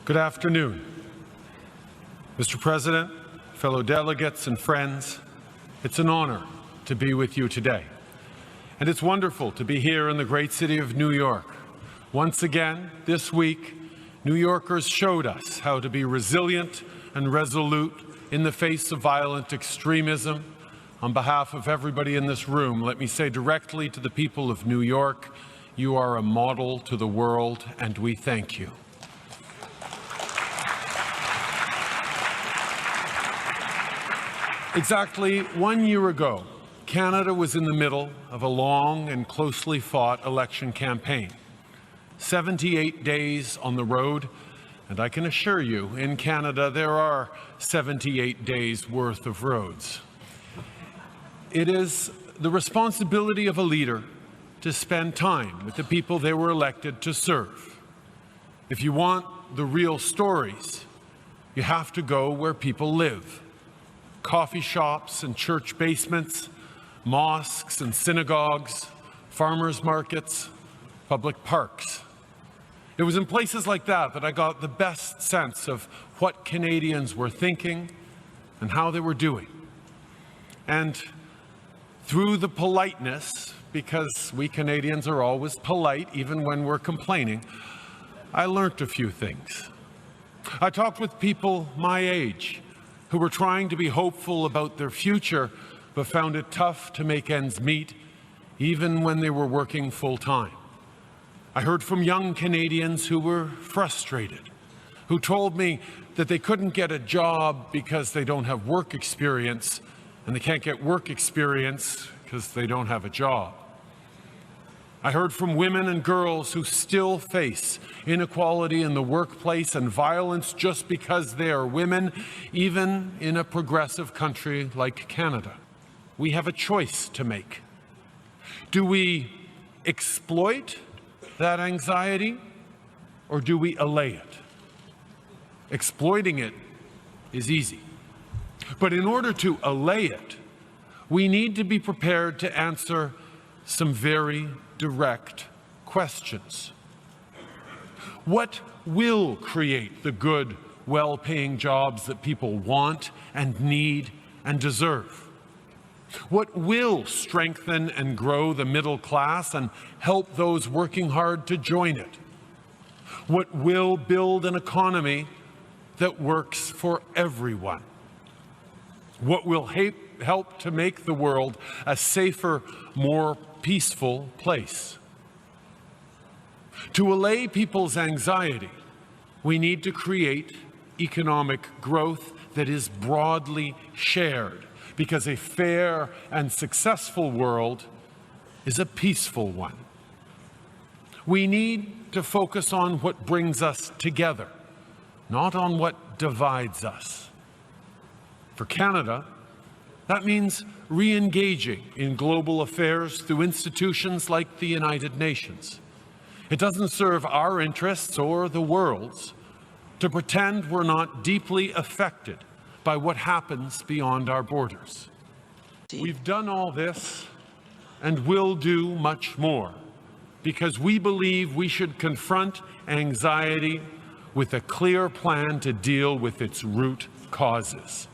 Good afternoon. Mr. President, fellow delegates and friends, it's an honor to be with you today. And it's wonderful to be here in the great city of New York. Once again, this week, New Yorkers showed us how to be resilient and resolute in the face of violent extremism. On behalf of everybody in this room, let me say directly to the people of New York, you are a model to the world, and we thank you. Exactly 1 year ago, Canada was in the middle of a long and closely fought election campaign. 78 days on the road, and I can assure you, in Canada, there are 78 days worth of roads. It is the responsibility of a leader to spend time with the people they were elected to serve. If you want the real stories, you have to go where people live. Coffee shops and church basements, mosques and synagogues, farmers markets, public parks. It was in places like that that I got the best sense of what Canadians were thinking and how they were doing. And through the politeness, because we Canadians are always polite even when we're complaining, I learned a few things. I talked with people my age who were trying to be hopeful about their future, but found it tough to make ends meet, even when they were working full-time. I heard from young Canadians who were frustrated, who told me that they couldn't get a job because they don't have work experience, and they can't get work experience because they don't have a job. I heard from women and girls who still face inequality in the workplace and violence just because they are women, even in a progressive country like Canada. We have a choice to make. Do we exploit that anxiety, or do we allay it? Exploiting it is easy. But in order to allay it, we need to be prepared to answer some very direct questions. What will create the good, well-paying jobs that people want and need and deserve? What will strengthen and grow the middle class and help those working hard to join it? What will build an economy that works for everyone? What will help to make the world a safer, more peaceful place? To allay people's anxiety, we need to create economic growth that is broadly shared, because a fair and successful world is a peaceful one. We need to focus on what brings us together, not on what divides us. For Canada, that means re-engaging in global affairs through institutions like the United Nations. It doesn't serve our interests or the world's to pretend we're not deeply affected by what happens beyond our borders. We've done all this and will do much more because we believe we should confront anxiety with a clear plan to deal with its root causes.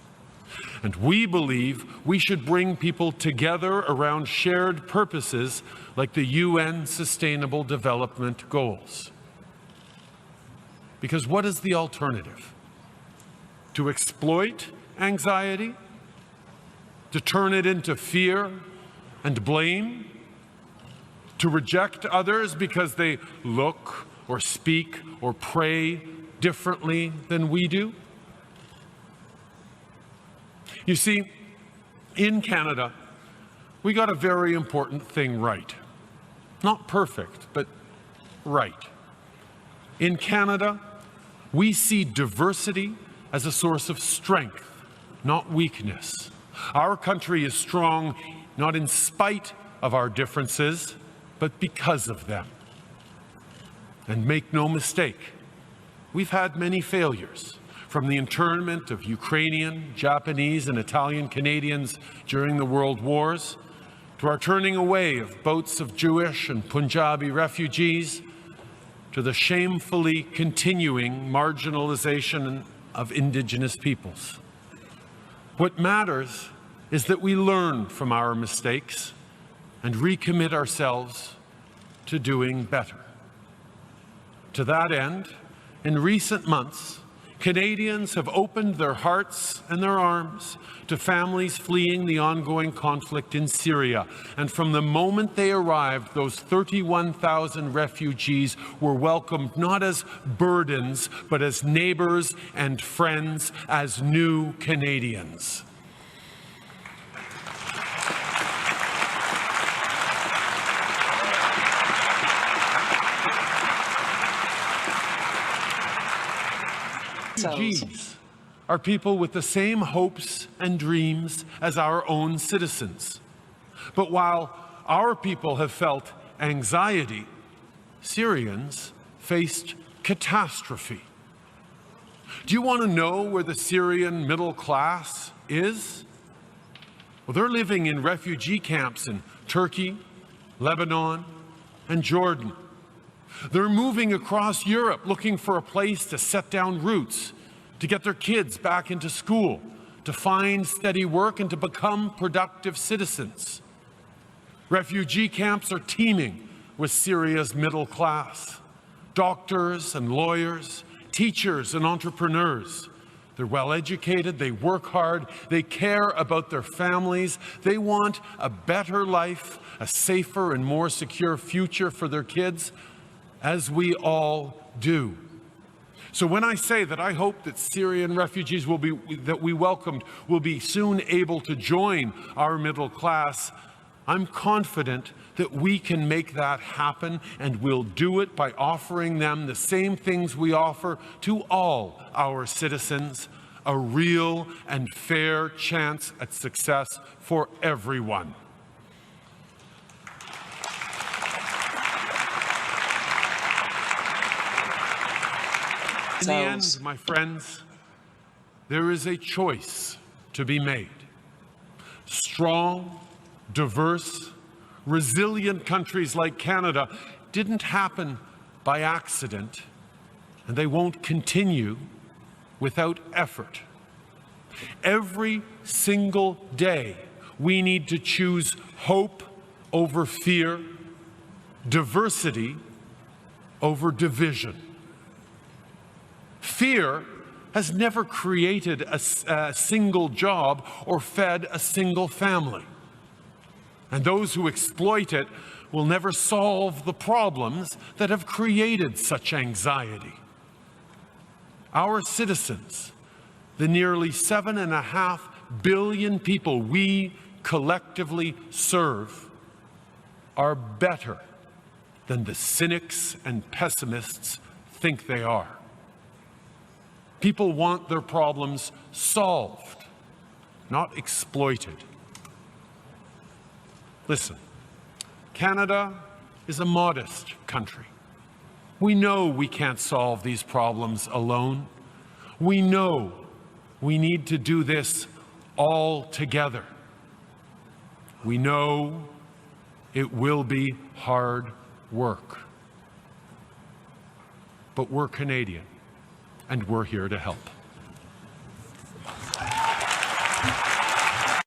And we believe we should bring people together around shared purposes like the UN Sustainable Development Goals. Because what is the alternative? To exploit anxiety? To turn it into fear and blame? To reject others because they look or speak or pray differently than we do? You see, in Canada, we got a very important thing right. Not perfect, but right. In Canada, we see diversity as a source of strength, not weakness. Our country is strong not in spite of our differences, but because of them. And make no mistake, we've had many failures. From the internment of Ukrainian, Japanese, and Italian Canadians during the World Wars, to our turning away of boats of Jewish and Punjabi refugees, to to the shamefully continuing marginalization of Indigenous peoples. What matters is that we learn from our mistakes and recommit ourselves to doing better. To that end, in recent months, Canadians have opened their hearts and their arms to families fleeing the ongoing conflict in Syria. And from the moment they arrived, those 31,000 refugees were welcomed not as burdens, but as neighbors and friends, as new Canadians. Refugees are people with the same hopes and dreams as our own citizens. But while our people have felt anxiety, Syrians faced catastrophe. Do you want to know where the Syrian middle class is? Well, they're living in refugee camps in Turkey, Lebanon, and Jordan. They're moving across Europe looking for a place to set down roots, to get their kids back into school, to find steady work, and to become productive citizens. Refugee camps are teeming with Syria's middle class. Doctors and lawyers, teachers and entrepreneurs. They're well educated, they work hard, they care about their families, they want a better life, a safer and more secure future for their kids, as we all do. So when I say that I hope that Syrian refugees that we welcomed will be soon able to join our middle class, I'm confident that we can make that happen, and we'll do it by offering them the same things we offer to all our citizens, a real and fair chance at success for everyone. In the end, my friends, there is a choice to be made. Strong, diverse, resilient countries like Canada didn't happen by accident, and they won't continue without effort. Every single day, we need to choose hope over fear, diversity over division. Fear has never created a single job or fed a single family. And those who exploit it will never solve the problems that have created such anxiety. Our citizens, the nearly 7.5 billion people we collectively serve, are better than the cynics and pessimists think they are. People want their problems solved, not exploited. Listen, Canada is a modest country. We know we can't solve these problems alone. We know we need to do this all together. We know it will be hard work. But we're Canadian, and we're here to help.